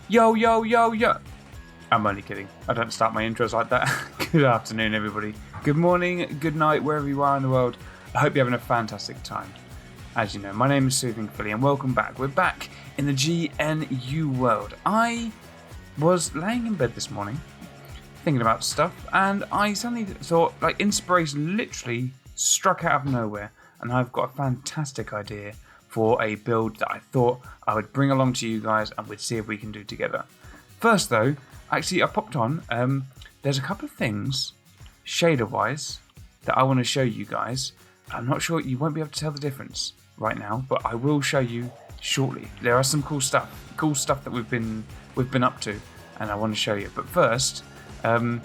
Yo, yo, yo, yo. I'm only kidding. I don't start my intros like that. Good afternoon, everybody. Good morning, good night, wherever you are in the world. I hope you're having a fantastic time. As you know, my name is SoothingFilly, and welcome back. We're back in the GNU world. I was laying in bed this morning, thinking about stuff, and I suddenly thought, like, inspiration literally struck out of nowhere, and I've got a fantastic idea for a build that I thought I would bring along to you guys and we'd see if we can do together. First though, actually I popped on, there's a couple of things, shader-wise, that I want to show you guys. I'm not sure, you won't be able to tell the difference right now, but I will show you shortly. There are some cool stuff that we've been up to, and I want to show you. But first, I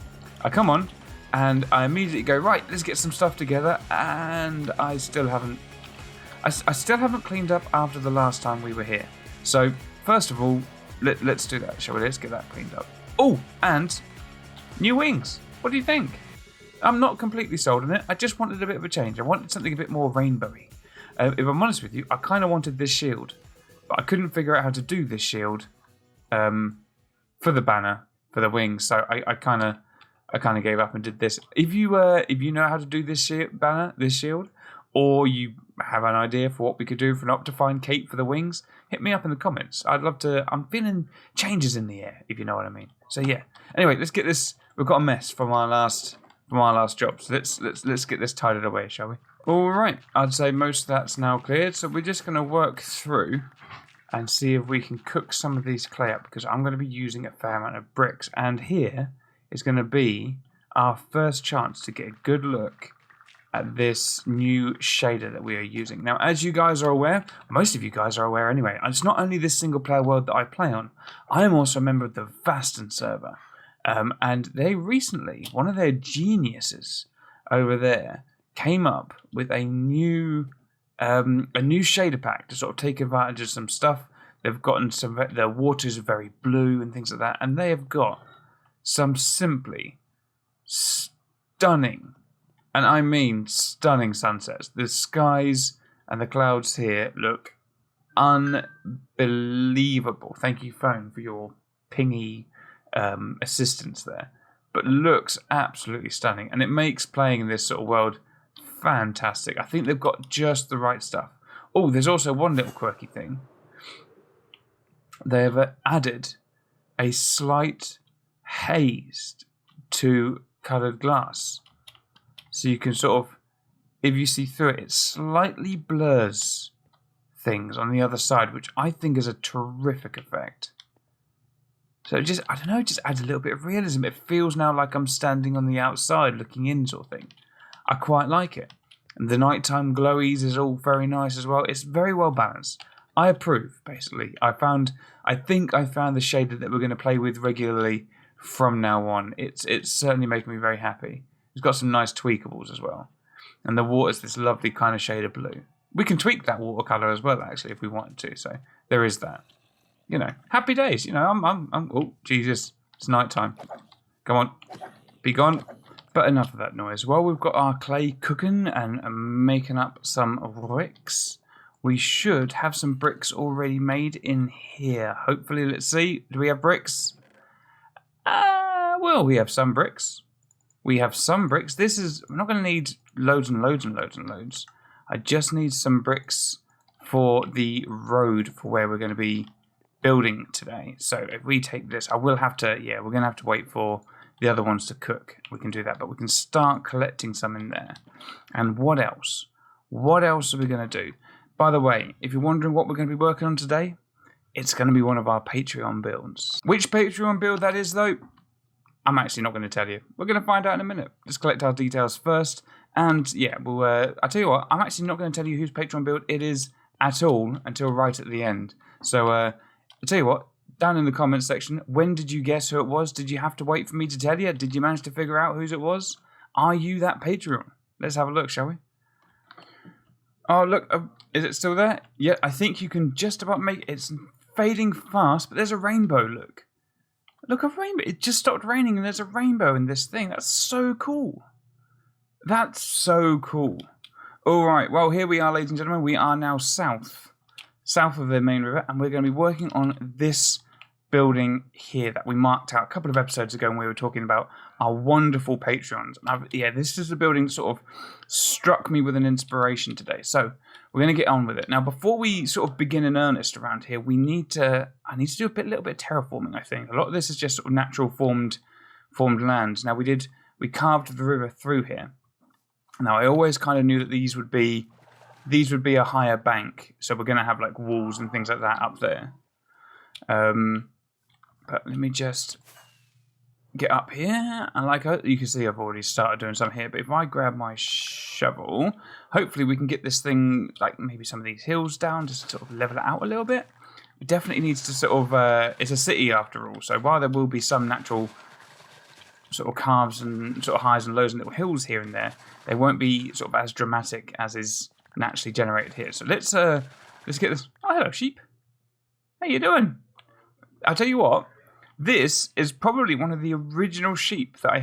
come on, and I immediately go, right, let's get some stuff together, and I still haven't cleaned up after the last time we were here. So, first of all, let's do that, shall we? Let's get that cleaned up. Oh, and new wings. What do you think? I'm not completely sold on it. I just wanted a bit of a change. I wanted something a bit more rainbowy. If I'm honest with you, I kind of wanted this shield, but I couldn't figure out how to do this shield for the banner, for the wings. So I kind of gave up and did this. If you know how to do this shield, or you have an idea for what we could do for an Optifine cape for the wings, hit me up in the comments. I'd love to. I'm feeling changes in the air, if you know what I mean. So yeah. Anyway, let's get this. We've got a mess from our last job. So let's get this tidied away, shall we? All right. I'd say most of that's now cleared. So we're just going to work through and see if we can cook some of these clay up, because I'm going to be using a fair amount of bricks. And here is going to be our first chance to get a good look at this new shader that we are using. Now, as you guys are aware, most of you guys are aware anyway, it's not only this single player world that I play on, I am also a member of the Vaston server. And they recently, one of their geniuses over there, came up with a new shader pack to sort of take advantage of some stuff. They've gotten their waters are very blue and things like that, and they have got some simply stunning, and I mean stunning, sunsets. The skies and the clouds here look unbelievable. Thank you, phone, for your pingy assistance there. But looks absolutely stunning, and it makes playing in this sort of world fantastic. I think they've got just the right stuff. Oh, there's also one little quirky thing. They have added a slight haze to coloured glass. So you can sort of, if you see through it, it slightly blurs things on the other side, which I think is a terrific effect. So just, I don't know, just adds a little bit of realism. It feels now like I'm standing on the outside looking in, sort of thing. I quite like it. And the nighttime glowies is all very nice as well. It's very well balanced. I approve, basically. I think I found the shader that we're going to play with regularly from now on. It's certainly making me very happy. It's got some nice tweakables as well. And the water's this lovely kind of shade of blue. We can tweak that watercolour as well, actually, if we wanted to. So there is that. You know, happy days. You know, I'm oh, Jesus, it's night time. Come on, be gone. But enough of that noise. Well, we've got our clay cooking and making up some bricks. We should have some bricks already made in here. Hopefully, let's see. Do we have bricks? Well, we have some bricks. We have some bricks. I'm not going to need loads and loads and loads and loads. I just need some bricks for the road for where we're going to be building today. So if we take this, we're going to have to wait for the other ones to cook. We can do that, but we can start collecting some in there. And what else? What else are we going to do? By the way, if you're wondering what we're going to be working on today, it's going to be one of our Patreon builds. Which Patreon build that is, though, I'm actually not going to tell you. We're going to find out in a minute. Let's collect our details first. And yeah, I'll tell you what, I'm actually not going to tell you whose Patreon build it is at all until right at the end. So I'll tell you what, down in the comments section, when did you guess who it was? Did you have to wait for me to tell you? Did you manage to figure out whose it was? Are you that Patreon? Let's have a look, shall we? Oh, look, is it still there? Yeah, I think you can just about make it. It's fading fast, but there's a rainbow, look. Look, a rainbow. It just stopped raining and there's a rainbow in this thing. That's so cool. That's so cool. All right, well, here we are, ladies and gentlemen. We are now south of the main river, and we're going to be working on this building here that we marked out a couple of episodes ago when we were talking about our wonderful Patreons. This is the building that sort of struck me with an inspiration today. So we're going to get on with it. Now, before we sort of begin in earnest around here, I need to do a little bit of terraforming, I think. A lot of this is just sort of natural formed lands. Now, we carved the river through here. Now, I always kind of knew that these would be a higher bank, so we're going to have like walls and things like that up there. But let me just get up here, and you can see, I've already started doing some here. But if I grab my shovel, hopefully we can get this thing, like maybe some of these hills down, just to sort of level it out a little bit. It definitely needs to sort of. It's a city after all, so while there will be some natural sort of carves and sort of highs and lows and little hills here and there, they won't be sort of as dramatic as is naturally generated here. So let's get this. Oh, hello, sheep. How you doing? I'll tell you what. This is probably one of the original sheep that I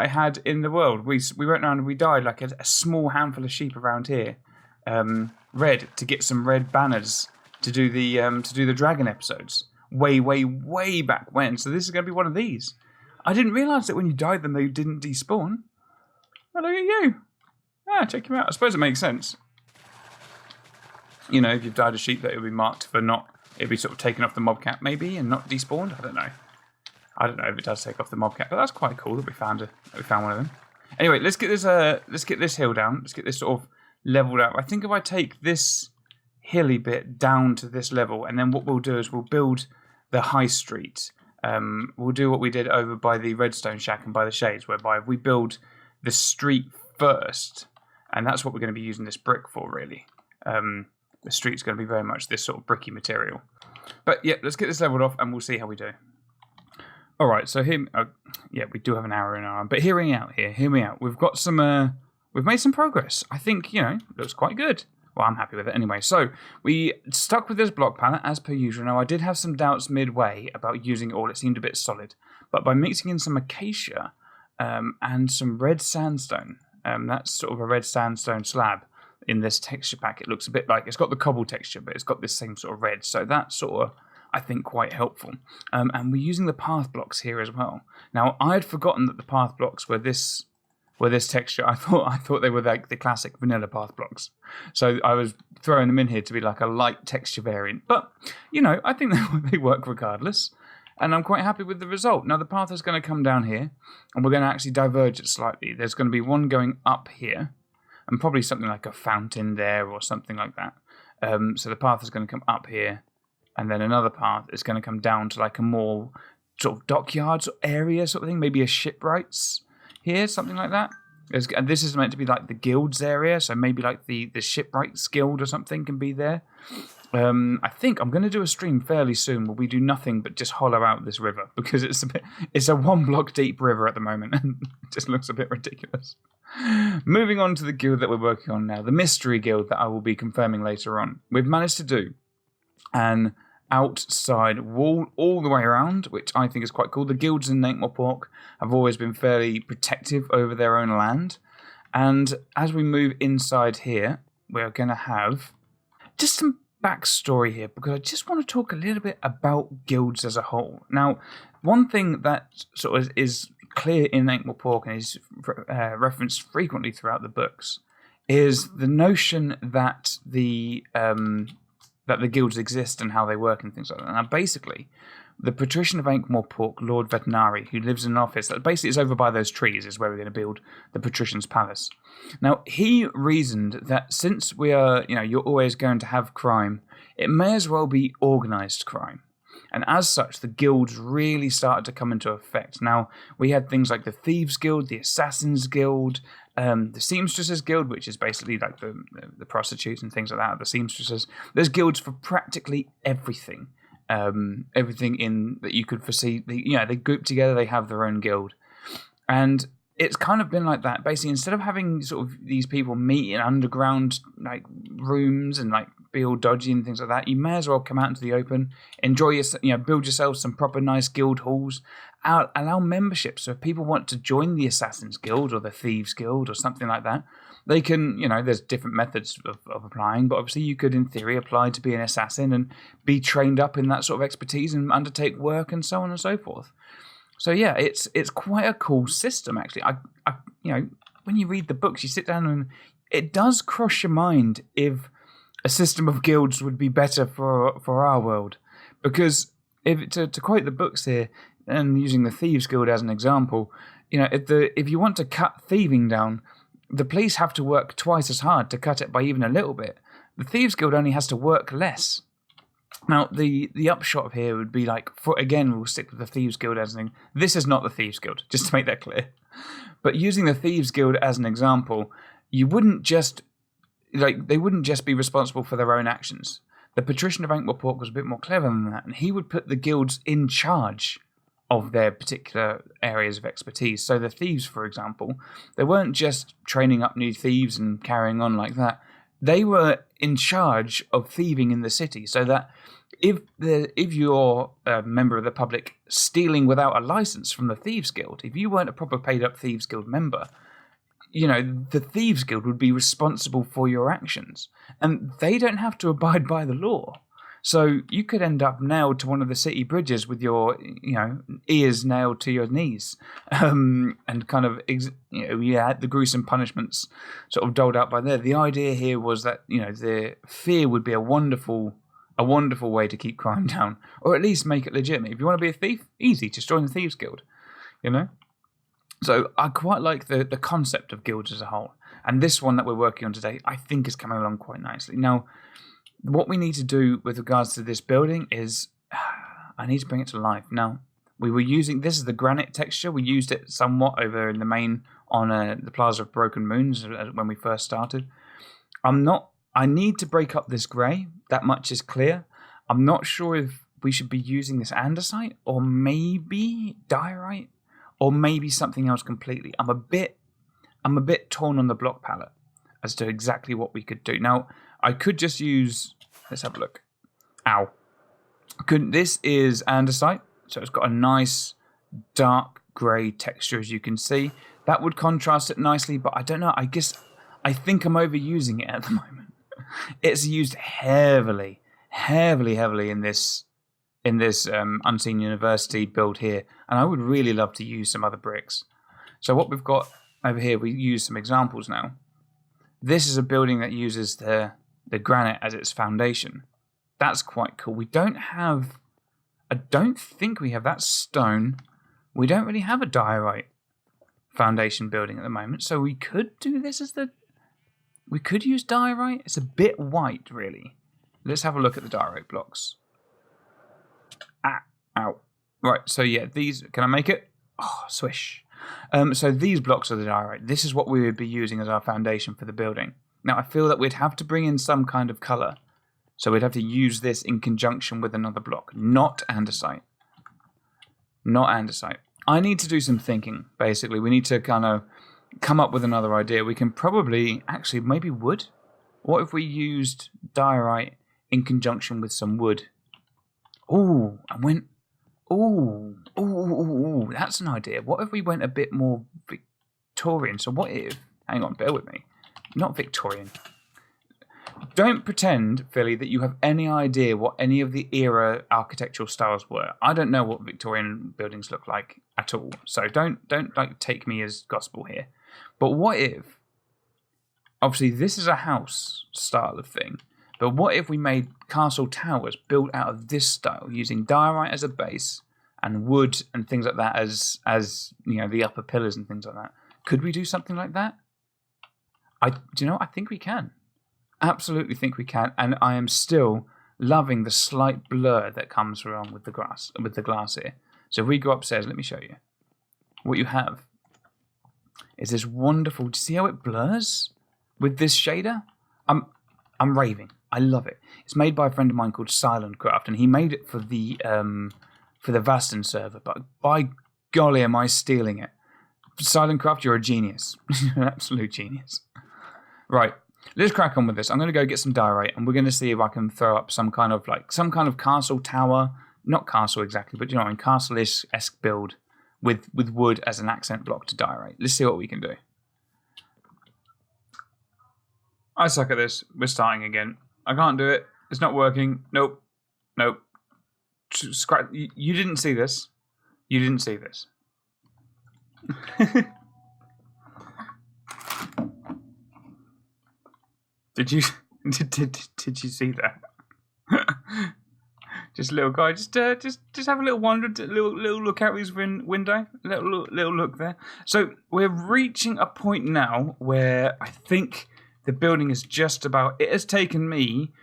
had in the world. We went around and we dyed like a small handful of sheep around here, red, to get some red banners to do the dragon episodes way back when. So this is going to be one of these. I didn't realise that when you dyed them, they didn't despawn. Oh, look at you. Ah, check him out. I suppose it makes sense. You know, if you've dyed a sheep, that it would be marked for not... It'd be sort of taken off the mob cap, maybe, and not despawned. I don't know if it does take off the mob cap, but that's quite cool that we found one of them. Anyway, let's get this hill down. Let's get this sort of leveled out. I think if I take this hilly bit down to this level, and then what we'll do is we'll build the high street. We'll do what we did over by the Redstone Shack and by the Shades, whereby we build the street first, and that's what we're going to be using this brick for, really. The street's going to be very much this sort of bricky material. But yeah, let's get this leveled off, and we'll see how we do. All right, so here, we do have an arrow in our arm, but hear me out. We've got some, we've made some progress. I think, looks quite good. Well, I'm happy with it anyway. So we stuck with this block palette as per usual. Now, I did have some doubts midway about using it all. It seemed a bit solid. But by mixing in some acacia and some red sandstone, that's sort of a red sandstone slab in this texture pack, it looks a bit like, it's got the cobble texture, but it's got this same sort of red. So that's sort of, I think, quite helpful. And we're using the path blocks here as well. Now, I had forgotten that the path blocks were this texture. I thought they were like the classic vanilla path blocks. So I was throwing them in here to be like a light texture variant. But, I think they work regardless. And I'm quite happy with the result. Now the path is going to come down here, and we're going to actually diverge it slightly. There's going to be one going up here, and probably something like a fountain there or something like that. So the path is going to come up here, and then another path is going to come down to like a more sort of dockyards area sort of thing, maybe a shipwrights here, something like that. And this is meant to be like the guilds area, so maybe like the shipwrights guild or something can be there. I think I'm going to do a stream fairly soon where we do nothing but just hollow out this river, because it's a 1 block deep river at the moment, and it just looks a bit ridiculous. Moving on to the guild that we're working on now, the mystery guild that I will be confirming later on. We've managed to do an outside wall all the way around, which I think is quite cool. The guilds in Nankmore have always been fairly protective over their own land, and as we move inside here, we're going to have just some backstory here, because I just want to talk a little bit about guilds as a whole. Now, one thing that sort of is clear in Nankmore and is referenced frequently throughout the books is the notion that the guilds exist and how they work and things like that. Now, basically, the patrician of Ankh-Morpork, Lord Veterinary, who lives in an office that basically is over by those trees, is where we're going to build the patrician's palace. Now, he reasoned that since we are, you're always going to have crime, it may as well be organised crime. And as such, the guilds really started to come into effect. Now, we had things like the Thieves Guild, the Assassins Guild, the Seamstresses Guild, which is basically like the prostitutes and things like that, the seamstresses. There's guilds for practically everything. Everything in that you could foresee. They group together, they have their own guild. And it's kind of been like that. Basically, instead of having sort of these people meet in underground like rooms and like be all dodgy and things like that, you may as well come out into the open, enjoy yourself, build yourself some proper nice guild halls, allow membership. So if people want to join the Assassins Guild or the Thieves Guild or something like that, They can, there's different methods of applying, but obviously you could, in theory, apply to be an assassin and be trained up in that sort of expertise and undertake work and so on and so forth. So yeah, it's quite a cool system, actually. I when you read the books, you sit down and it does cross your mind if a system of guilds would be better for our world. Because to quote the books here, and using the Thieves Guild as an example, if you want to cut thieving down, the police have to work twice as hard to cut it by even a little bit. The Thieves Guild only has to work less. Now, the upshot here would be again, we'll stick with the Thieves Guild as an... This is not the Thieves Guild, just to make that clear. But using the Thieves Guild as an example, you wouldn't just... they wouldn't just be responsible for their own actions. The Patrician of Ankh-Morpork was a bit more clever than that, and he would put the guilds in charge of their particular areas of expertise. So the thieves, for example, they weren't just training up new thieves and carrying on like that. They were in charge of thieving in the city, so that if you're a member of the public stealing without a license from the Thieves Guild, if you weren't a proper paid-up Thieves Guild member, the Thieves Guild would be responsible for your actions, and they don't have to abide by the law. So you could end up nailed to one of the city bridges with your, ears nailed to your knees, and kind of, the gruesome punishments sort of doled out by there. The idea here was that, the fear would be a wonderful way to keep crime down, or at least make it legitimate. If you want to be a thief, easy, just join the Thieves Guild, So I quite like the concept of guilds as a whole. And this one that we're working on today, I think, is coming along quite nicely. Now, what we need to do with regards to this building is, I need to bring it to life. Now, we were using, this is the granite texture. We used it somewhat over in the main on the Plaza of Broken Moons when we first started. I need to break up this grey. That much is clear. I'm not sure if we should be using this andesite or maybe diorite or maybe something else completely. I'm a bit torn on the block palette as to exactly what we could do. Now, I could just use... Let's have a look. Ow. This is andesite, so it's got a nice dark grey texture, as you can see. That would contrast it nicely, but I don't know. I think I'm overusing it at the moment. It's used heavily in this Unseen University build here, and I would really love to use some other bricks. So what we've got over here, we use some examples now. This is a building that uses the granite as its foundation. That's quite cool. I don't think we have that stone. We don't really have a diorite foundation building at the moment, so we could do this as we could use diorite. It's a bit white, really. Let's have a look at the diorite blocks. Ow. Right, so yeah, these, can I make it? Oh, swish. So these blocks are the diorite. This is what we would be using as our foundation for the building. Now, I feel that we'd have to bring in some kind of colour. So we'd have to use this in conjunction with another block. Not andesite. Not andesite. I need to do some thinking, basically. We need to kind of come up with another idea. We can probably, actually, maybe wood? What if we used diorite in conjunction with some wood? Ooh, that's an idea. What if we went a bit more Victorian? So what if, hang on, bear with me. Not Victorian. Don't pretend, Philly, that you have any idea what any of the era architectural styles were. I don't know what Victorian buildings look like at all. So don't take me as gospel here. But what if, obviously this is a house style of thing, but what if we made castle towers built out of this style, using diorite as a base and wood and things like that as the upper pillars and things like that? Could we do something like that? I think we can. Absolutely think we can, and I am still loving the slight blur that comes along with the glass here. So if we go upstairs, let me show you. What you have is this wonderful. Do you see how it blurs with this shader? I'm raving. I love it. It's made by a friend of mine called SilentCraft, and he made it for the Vaston server. But by golly, am I stealing it? SilentCraft, you're a genius. You're an absolute genius. Right, let's crack on with this. I'm going to go get some diorite, and we're going to see if I can throw up some kind of castle tower. Not castle exactly, but a castle-esque build with wood as an accent block to diorite. Let's see what we can do. I suck at this. We're starting again. I can't do it. It's not working. Nope. You didn't see this. You didn't see this. Did you see that? Just a little guy, just have a little wander, little look out his window, little look there. So we're reaching a point now where I think the building is just about. It has taken me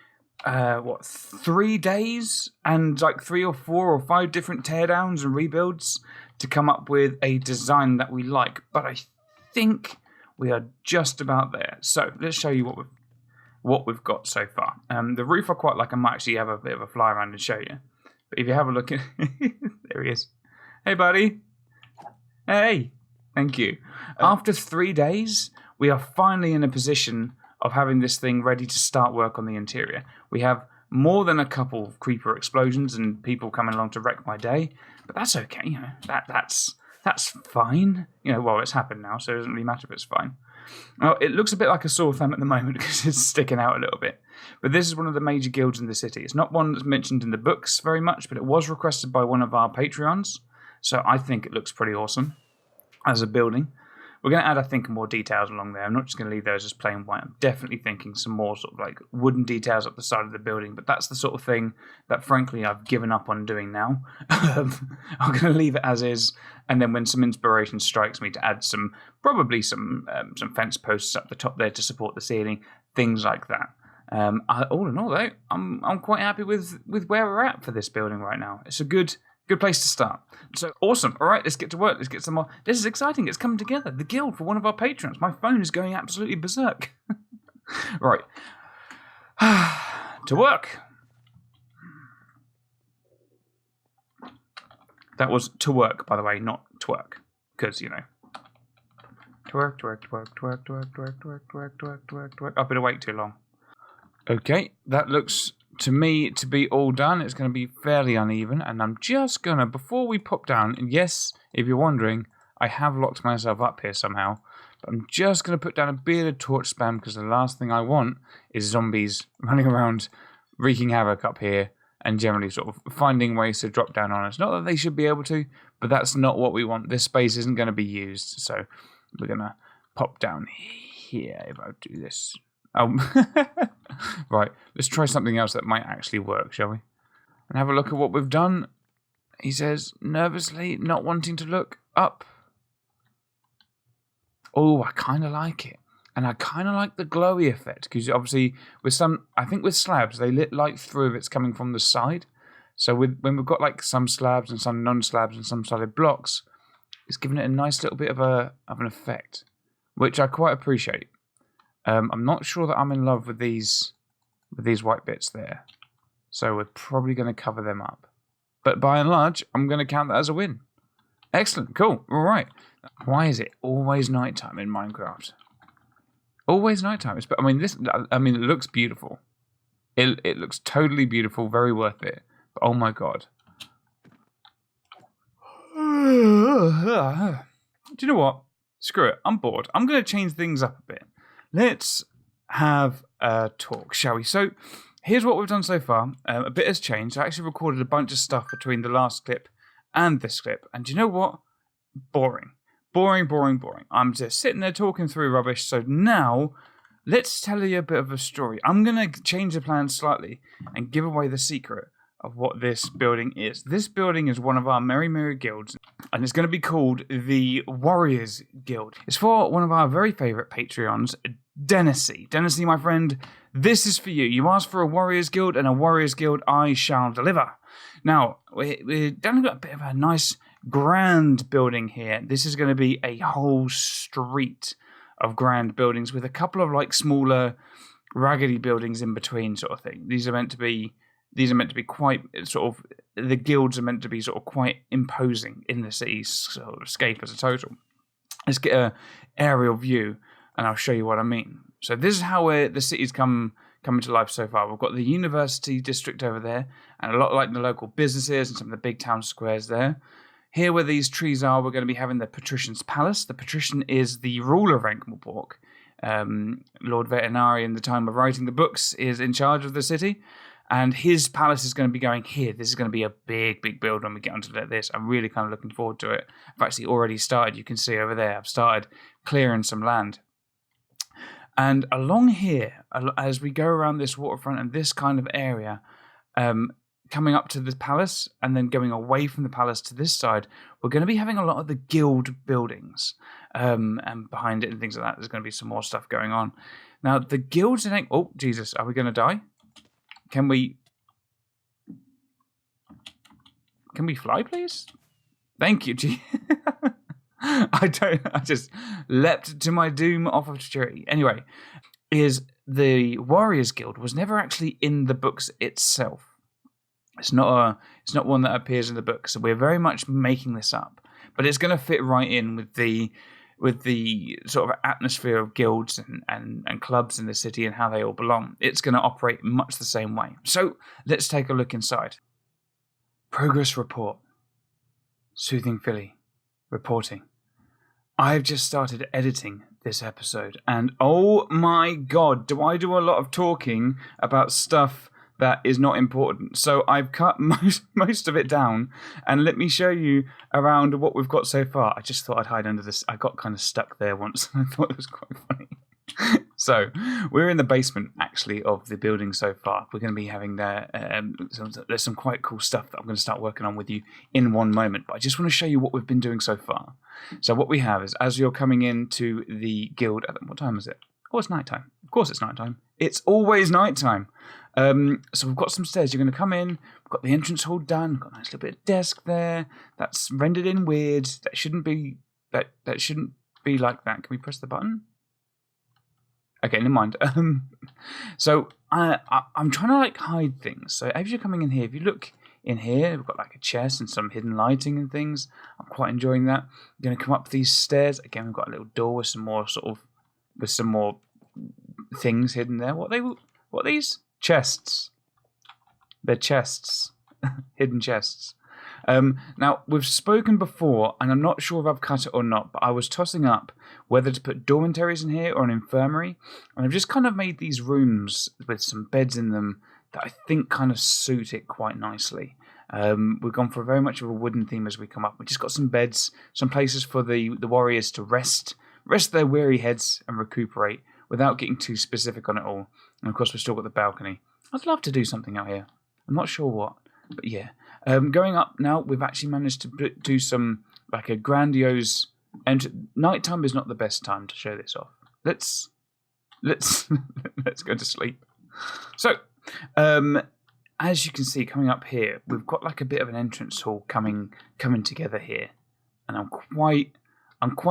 3 days and like 3 or 4 or 5 different teardowns and rebuilds to come up with a design that we like. But I think we are just about there. So let's show you what we've got so far. The roof I quite like. I might actually have a bit of a fly around and show you. But if you have a look at... there he is. Hey, buddy. Hey. Thank you. After 3 days, we are finally in a position of having this thing ready to start work on the interior. We have more than a couple of creeper explosions and people coming along to wreck my day. But that's okay. You know, that's fine. You know, well, it's happened now, so it doesn't really matter if it's fine. Well, it looks a bit like a sore thumb at the moment because it's sticking out a little bit. But this is one of the major guilds in the city. It's not one that's mentioned in the books very much, but it was requested by one of our Patreons. So I think it looks pretty awesome as a building. We're going to add, I think, more details along there. I'm not just going to leave those as plain white. I'm definitely thinking some more sort of like wooden details up the side of the building. But that's the sort of thing that, frankly, I've given up on doing now. I'm going to leave it as is. And then when some inspiration strikes me to add probably some fence posts up the top there to support the ceiling, things like that. All in all, though, I'm quite happy with where we're at for this building right now. It's a good place to start. So, awesome. All right, let's get to work. Let's get some more. This is exciting. It's coming together. The guild for one of our patrons. My phone is going absolutely berserk. Right. To work. That was to work, by the way, not twerk. Because, you know. Twerk. I've been awake too long. Okay, that looks to me to be all done. It's going to be fairly uneven, and I'm just going to, before we pop down, and yes, if you're wondering, I have locked myself up here somehow, but I'm just going to put down a bit of torch spam because the last thing I want is zombies running around wreaking havoc up here and generally sort of finding ways to drop down on us. Not that they should be able to, but that's not what we want. This space isn't going to be used, so we're going to pop down here if I do this. Right, let's try something else that might actually work, shall we? And have a look at what we've done. He says, nervously, not wanting to look up. Oh, I kind of like it. And I kind of like the glowy effect, because obviously with slabs, they lit light through if it's coming from the side. So when we've got like some slabs and some non-slabs and some solid blocks, it's giving it a nice little bit of an effect, which I quite appreciate. I'm not sure that I'm in love with these white bits there. So we're probably going to cover them up. But by and large, I'm going to count that as a win. Excellent. Cool. All right. Why is it always nighttime in Minecraft? Always nighttime. It looks beautiful. It looks totally beautiful. Very worth it. But oh my God. Do you know what? Screw it. I'm bored. I'm going to change things up a bit. Let's have a talk, shall we? So, here's what we've done so far. A bit has changed. I actually recorded a bunch of stuff between the last clip and this clip. And do you know what? Boring. I'm just sitting there talking through rubbish. So now, let's tell you a bit of a story. I'm going to change the plan slightly and give away the secret of what this building is. This building is one of our Merry guilds, and it's going to be called the Warriors Guild. It's for one of our very favourite Patreons, Dennisy. Dennisy, my friend, this is for you. You asked for a Warriors Guild, and a Warriors Guild I shall deliver. Now, we're down got a bit of a nice grand building here. This is going to be a whole street of grand buildings with a couple of like smaller raggedy buildings in between sort of thing. These are meant to be quite sort of, the guilds are meant to be sort of quite imposing in the city's sort of scape as a total. Let's get an aerial view and I'll show you what I mean. So this is how the city's coming to life so far. We've got the university district over there and a lot like the local businesses and some of the big town squares there. Here where these trees are, we're going to be having the Patrician's Palace. The Patrician is the ruler of Ankh-Morpork. Lord Vetinari in the time of writing the books is in charge of the city. And his palace is going to be going here. This is going to be a big, big build when we get onto this. I'm really kind of looking forward to it. I've actually already started. You can see over there, I've started clearing some land. And along here, as we go around this waterfront and this kind of area, coming up to the palace and then going away from the palace to this side, we're going to be having a lot of the guild buildings. And behind it and things like that, there's going to be some more stuff going on. Now, the guilds... Oh, Jesus, are we going to die? Can we fly, please? Thank you, G. I just leapt to my doom off of security. Anyway, is the Warriors Guild was never actually in the books itself. It's not one that appears in the book, so we're very much making this up. But it's going to fit right in with the sort of atmosphere of guilds and clubs in the city and how they all belong. It's going to operate much the same way. So let's take a look inside. Progress report. SoothingFilly reporting. I've just started editing this episode, and oh my god, do I do a lot of talking about stuff that is not important. So I've cut most of it down, and let me show you around what we've got so far. I just thought I'd hide under this. I got kind of stuck there once. I thought it was quite funny. So we're in the basement, actually, of the building so far. We're going to be having there's some quite cool stuff that I'm going to start working on with you in one moment. But I just want to show you what we've been doing so far. So what we have is, as you're coming into the guild, what time is it? Oh, it's nighttime. Of course it's nighttime. It's always nighttime. So we've got some stairs. You're going to come in. We've got the entrance hall done. We've got a nice little bit of desk there. That's rendered in weird. That shouldn't be like that. Can we press the button? Okay, never mind. So I'm trying to hide things. So as you're coming in here, if you look in here, we've got a chest and some hidden lighting and things. I'm quite enjoying that. I'm going to come up these stairs. Again, we've got a little door with some more things hidden there. What are these? Chests. They're chests. Hidden chests. Now, we've spoken before, and I'm not sure if I've cut it or not, but I was tossing up whether to put dormitories in here or an infirmary, and I've just kind of made these rooms with some beds in them that I think kind of suit it quite nicely. We've gone for very much of a wooden theme as we come up. We've just got some beds, some places for the warriors to rest their weary heads and recuperate without getting too specific on it all. And of course, we've still got the balcony. I'd love to do something out here. I'm not sure what, but yeah. Going up now, we've actually managed to do some, a grandiose... Nighttime is not the best time to show this off. Let's go to sleep. So, as you can see, coming up here, we've got a bit of an entrance hall coming together here. And I'm quite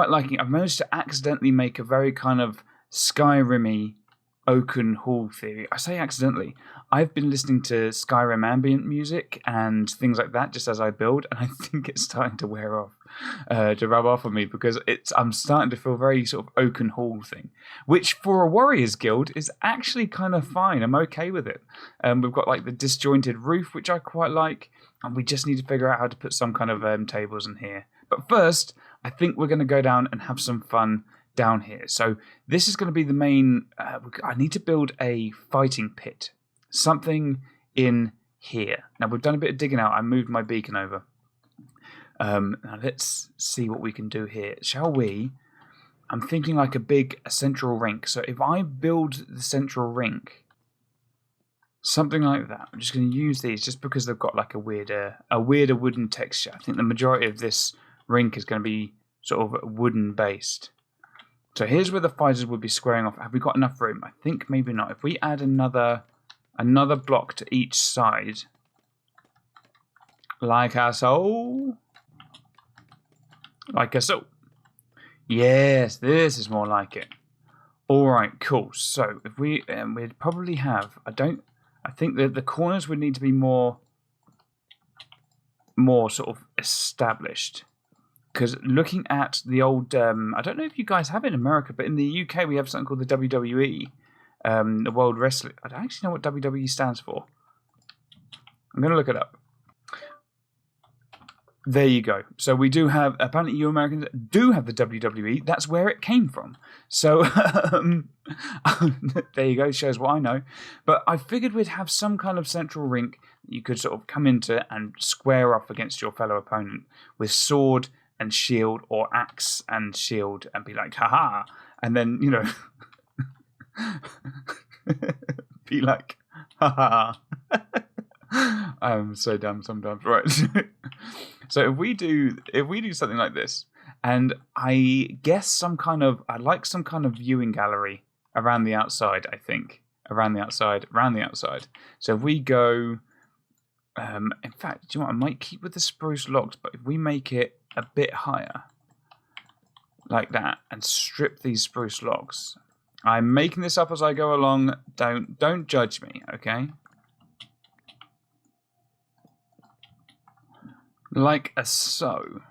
liking it. I've managed to accidentally make a very kind of Skyrim-y oaken hall theory. I say accidentally. I've been listening to Skyrim ambient music and things like that just as I build, and I think it's starting to wear off, to rub off on me, because I'm starting to feel very sort of oaken hall thing, which for a warriors guild is actually kind of fine. I'm okay with it. We've got the disjointed roof, which I quite like, and we just need to figure out how to put some kind of tables in here. But first, I think we're going to go down and have some fun down here. So this is going to be the main... I need to build a fighting pit. Something in here. Now, we've done a bit of digging out. I moved my beacon over. Now, let's see what we can do here. Shall we? I'm thinking a big central rink. So if I build the central rink, something like that. I'm just going to use these just because they've got a weirder wooden texture. I think the majority of this rink is going to be sort of wooden based. So here's where the fighters would be squaring off. Have we got enough room? I think maybe not. If we add another block to each side, like so. Yes, this is more like it. All right, cool. So if we'd probably have. I think that the corners would need to be more sort of established. Because looking at the old, I don't know if you guys have it in America, but in the UK we have something called the WWE, the World Wrestling. I don't actually know what WWE stands for. I'm going to look it up. There you go. So we do have, apparently you Americans do have the WWE. That's where it came from. So there you go. Shows what I know. But I figured we'd have some kind of central rink that you could sort of come into and square off against your fellow opponent with sword and shield, or axe and shield, and be like, haha. And then, you know, be like, haha. I'm so dumb sometimes, right? So if we do something like this, and I guess I'd like some kind of viewing gallery around the outside. I think around the outside. So if we go, in fact, do you know what? I might keep with the spruce logs, but if we make it a bit higher, like that, and strip these spruce logs. I'm making this up as I go along. Don't judge me, okay? Like a so.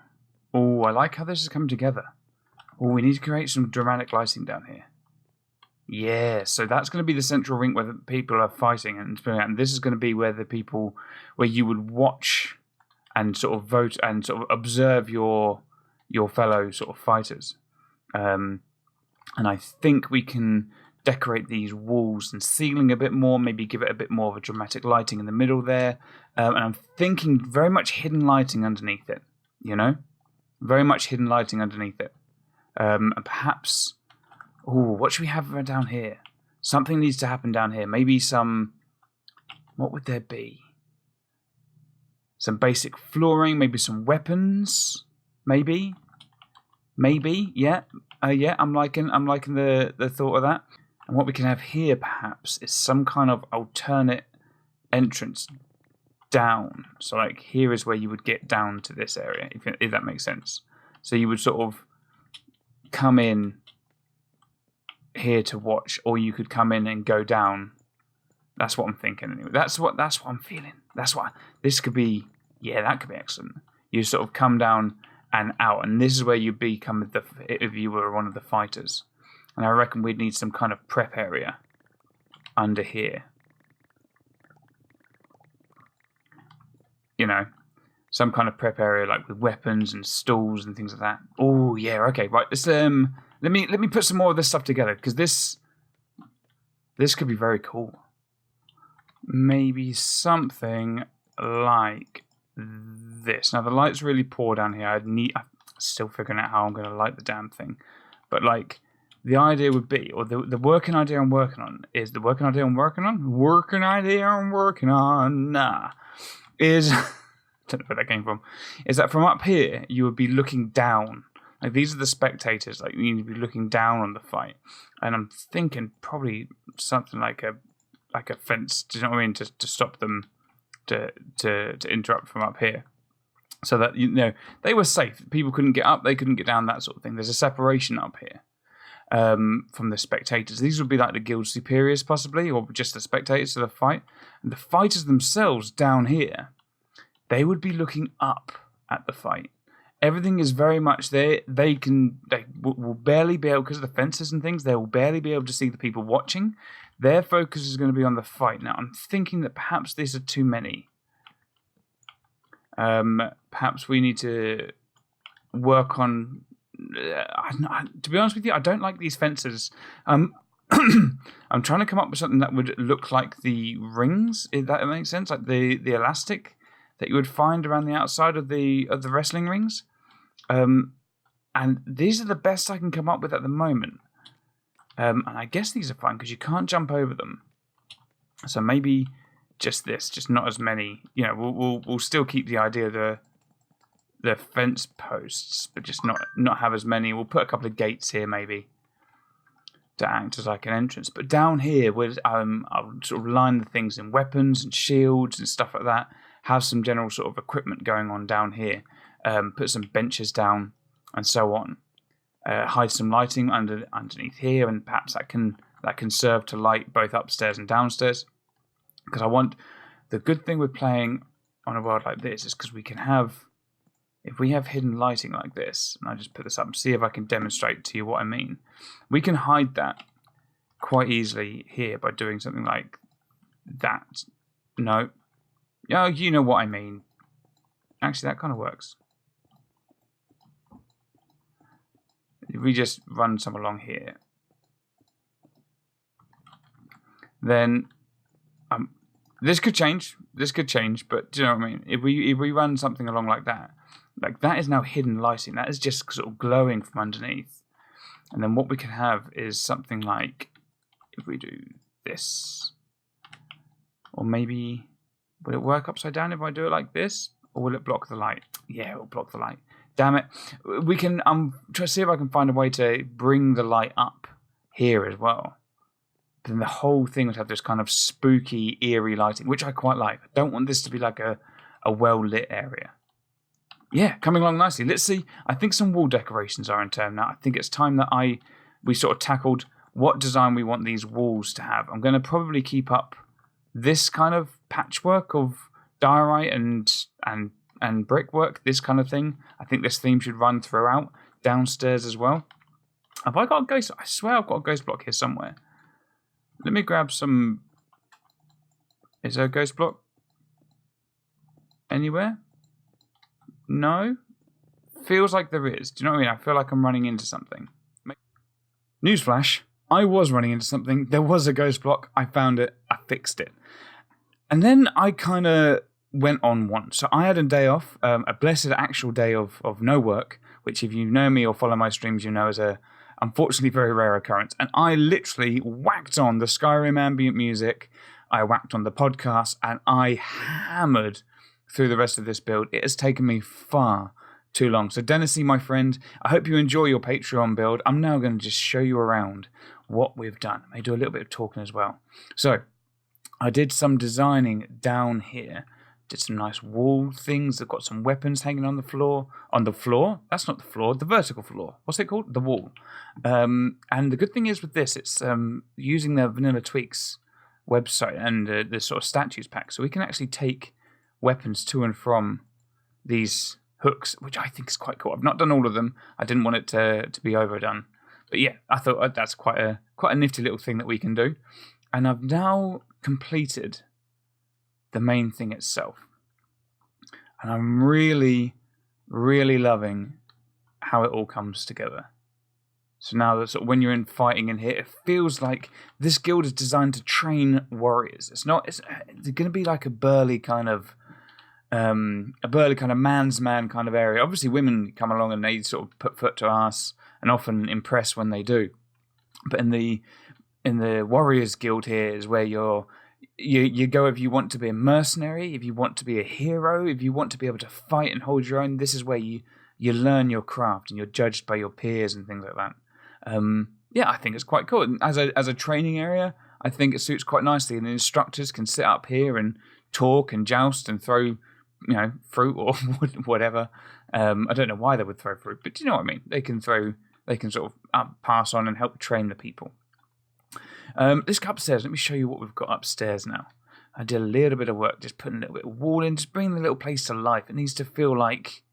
Oh, I like how this is coming together. Oh, we need to create some dramatic lighting down here. Yeah, so that's going to be the central rink where the people are fighting, and this is going to be where where you would watch and sort of vote and sort of observe your fellow sort of fighters. And I think we can decorate these walls and ceiling a bit more, maybe give it a bit more of a dramatic lighting in the middle there. And I'm thinking very much hidden lighting underneath it, you know? Very much hidden lighting underneath it. And perhaps, what should we have down here? Something needs to happen down here. Maybe what would there be? Some basic flooring, maybe some weapons, maybe, yeah. I'm liking the thought of that. And what we can have here, perhaps, is some kind of alternate entrance down. So, like, here is where you would get down to this area, if that makes sense. So you would sort of come in here to watch, or you could come in and go down. That's what I'm thinking. Anyway, that's what I'm feeling. This could be. Yeah, that could be excellent. You sort of come down and out, and this is where you become if you were one of the fighters. And I reckon we'd need some kind of prep area under here. You know, some kind of prep area, like with weapons and stools and things like that. Oh yeah, okay, right. Let's let me put some more of this stuff together, because this could be very cool. Maybe something like this. Now the light's really poor down here. I'm still figuring out how I'm going to light the damn thing, but like. The idea would be, or the working idea I'm working on, is I don't know where that came from, is that from up here, you would be looking down. Like, these are the spectators, like, you need to be looking down on the fight. And I'm thinking probably something like a fence, do you know what I mean, to stop them, to interrupt from up here. So that, you know, they were safe. People couldn't get up, they couldn't get down, that sort of thing. There's a separation up here. From the spectators. These would be like the guild superiors possibly, or just the spectators of the fight. And the fighters themselves down here, they would be looking up at the fight. Everything is very much there. They will barely be able, because of the fences and things, they will barely be able to see the people watching. Their focus is going to be on the fight. Now, I'm thinking that perhaps these are too many. Perhaps we need to work on... to be honest with you, I don't like these fences. I'm trying to come up with something that would look like the rings, if that makes sense, like the elastic that you would find around the outside of the wrestling rings. And these are the best I can come up with at the moment. And I guess these are fine because you can't jump over them. So maybe just not as many. You know, we'll still keep the idea of the fence posts, but just not have as many. We'll put a couple of gates here maybe to act as like an entrance. But down here, I'll sort of line the things in weapons and shields and stuff like that. Have some general sort of equipment going on down here. Put some benches down and so on. Hide some lighting underneath here, and perhaps that can serve to light both upstairs and downstairs. Because the good thing with playing on a world like this is because we can have. If we have hidden lighting like this, and I just put this up and see if I can demonstrate to you what I mean, we can hide that quite easily here by doing something like that. No. Oh, you know what I mean. Actually, that kind of works. If we just run some along here, then this could change. This could change, but do you know what I mean? If we run something along like that is now hidden lighting. That is just sort of glowing from underneath. And then what we can have is something like, if we do this, or maybe, will it work upside down if I do it like this? Or will it block the light? Yeah, it will block the light. Damn it. We can, try to see if I can find a way to bring the light up here as well. But then the whole thing would have this kind of spooky, eerie lighting, which I quite like. I don't want this to be like a well-lit area. Yeah, coming along nicely. Let's see. I think some wall decorations are in turn now. I think it's time that we sort of tackled what design we want these walls to have. I'm going to probably keep up this kind of patchwork of diorite and brickwork, this kind of thing. I think this theme should run throughout, downstairs as well. Have I got a ghost? I swear I've got a ghost block here somewhere. Let me grab some... Is there a ghost block anywhere? No? Feels like there is. Do you know what I mean? I feel like I'm running into something. Newsflash. I was running into something. There was a ghost block. I found it. I fixed it. And then I kind of went on one. So I had a day off, a blessed actual day of no work, which if you know me or follow my streams, you know is a unfortunately very rare occurrence. And I literally whacked on the Skyrim ambient music. I whacked on the podcast and I hammered through the rest of this build. It has taken me far too long. So Dennisy, my friend, I hope you enjoy your Patreon build. I'm now going to just show you around what we've done. I may do a little bit of talking as well. So I did some designing down here. Did some nice wall things. I've got some weapons hanging on the floor. On the floor? That's not the floor. The vertical floor. What's it called? The wall. And the good thing is with this, it's using the Vanilla Tweaks website and the sort of statues pack. So we can actually take weapons to and from these hooks, which I think is quite cool. I've not done all of them. I didn't want it to be overdone. But yeah, I thought that's quite a nifty little thing that we can do. And I've now completed the main thing itself. And I'm really, really loving how it all comes together. So now that sort of when you're in fighting in here, it feels like this guild is designed to train warriors. It's going to be like a burly kind of man's man kind of area. Obviously women come along and they sort of put foot to ass and often impress when they do. But in the Warriors Guild here is where you go if you want to be a mercenary, if you want to be a hero, if you want to be able to fight and hold your own. This is where you learn your craft and you're judged by your peers and things like that. Yeah, I think it's quite cool. And as a training area, I think it suits quite nicely. And the instructors can sit up here and talk and joust and throw, fruit or whatever. I don't know why they would throw fruit, but do you know what I mean? They can sort of pass on and help train the people. Let's go upstairs. Let me show you what we've got upstairs now. I did a little bit of work, just putting a little bit of wall in, just bringing the little place to life. It needs to feel like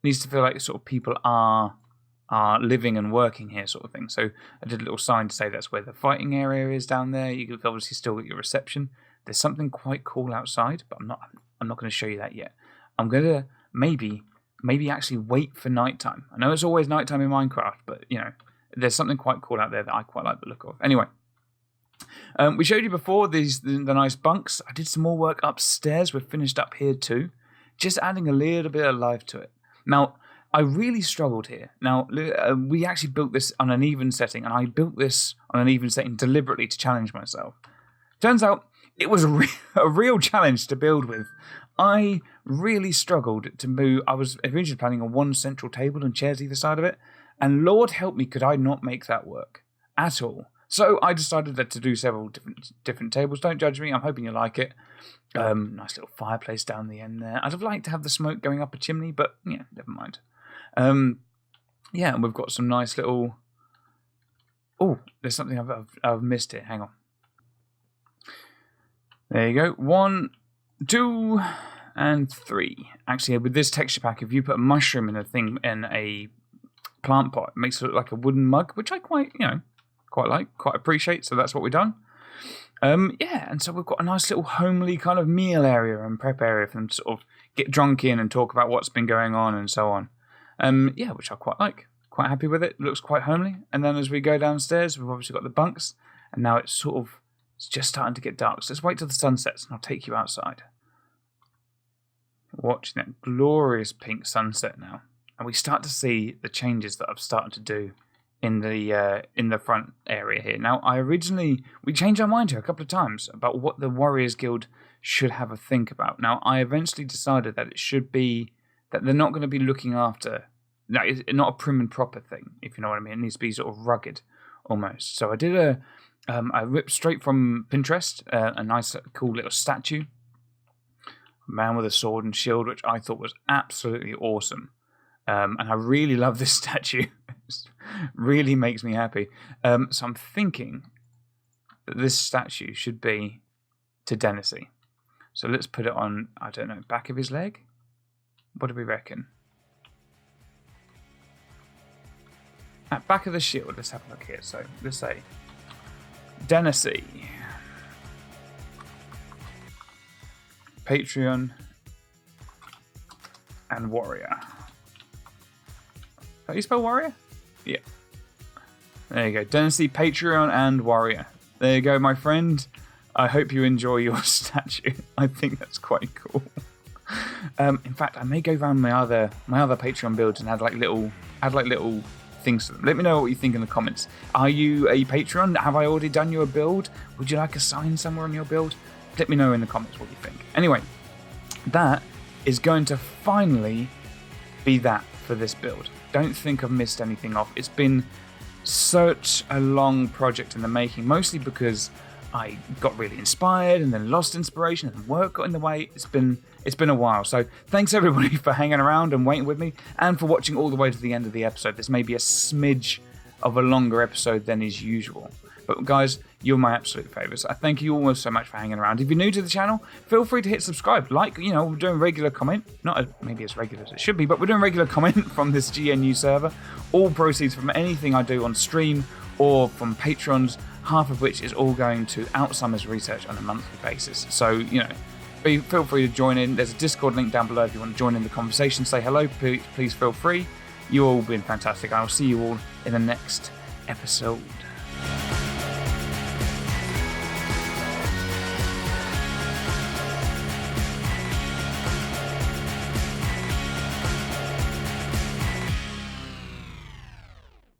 sort of people are living and working here, sort of thing. So I did a little sign to say that's where the fighting area is down there. You could obviously still get your reception. There's something quite cool outside, but I'm not going to show you that yet. I'm going to maybe actually wait for nighttime. I know it's always nighttime in Minecraft, but there's something quite cool out there that I quite like the look of. Anyway, we showed you before the nice bunks. I did some more work upstairs. We're finished up here too, just adding a little bit of life to it. Now, I really struggled here. Now, we actually built this on an even setting, and I built this on an even setting deliberately to challenge myself. Turns out it was a real challenge to build with. I really struggled to move. I was originally planning on one central table and chairs either side of it, and Lord help me, could I not make that work at all? So I decided to do several different tables. Don't judge me. I'm hoping you like it. Nice little fireplace down the end there. I'd have liked to have the smoke going up a chimney, but yeah, never mind. Yeah, and we've got some nice little... Oh, there's something I've missed here. Hang on. There you go. 1, 2, and 3. Actually, with this texture pack, if you put a mushroom in a plant pot, it makes it look like a wooden mug, which I quite appreciate. So that's what we've done. Yeah, and so we've got a nice little homely kind of meal area and prep area for them to sort of get drunk in and talk about what's been going on and so on. Yeah, which I quite like. Quite happy with it. Looks quite homely. And then as we go downstairs, we've obviously got the bunks. And now it's just starting to get dark. So let's wait till the sun sets and I'll take you outside. Watching that glorious pink sunset now. And we start to see the changes that I've started to do in the front area here. Now, we changed our mind here a couple of times about what the Warriors Guild should have a think about. Now, I eventually decided that it should be that they're not going to be looking after, it's not a prim and proper thing, if you know what I mean. It needs to be sort of rugged almost. So I did I ripped straight from Pinterest a nice, cool little statue. A man with a sword and shield, which I thought was absolutely awesome. And I really love this statue. It really makes me happy. So I'm thinking that this statue should be to Dennisy. So let's put it on, I don't know, back of his leg? What do we reckon? At back of the shield, let's have a look here. So let's say Dennisy. Patreon and warrior. How do you spell warrior? Yeah. There you go. Dennisy, Patreon and warrior. There you go, my friend. I hope you enjoy your statue. I think that's quite cool. In fact, I may go around my other Patreon builds and add like little things to them. Let me know what you think in the comments. Are you a Patreon? Have I already done your build? Would you like a sign somewhere on your build? Let me know in the comments what you think. Anyway, that is going to finally be that for this build. Don't think I've missed anything off. It's been such a long project in the making, mostly because I got really inspired and then lost inspiration and work got in the way. It's been a while. So thanks everybody for hanging around and waiting with me and for watching all the way to the end of the episode. This may be a smidge of a longer episode than is usual. But guys, you're my absolute favourites. I thank you all so much for hanging around. If you're new to the channel, feel free to hit subscribe. Like, we're doing regular comment. Maybe as regular as it should be, but we're doing regular comment from this GNU server. All proceeds from anything I do on stream or from patrons, half of which is all going to Alzheimer's research on a monthly basis. So, feel free to join in. There's a Discord link down below if you want to join in the conversation. Say hello, please feel free. You've all been fantastic. I'll see you all in the next episode.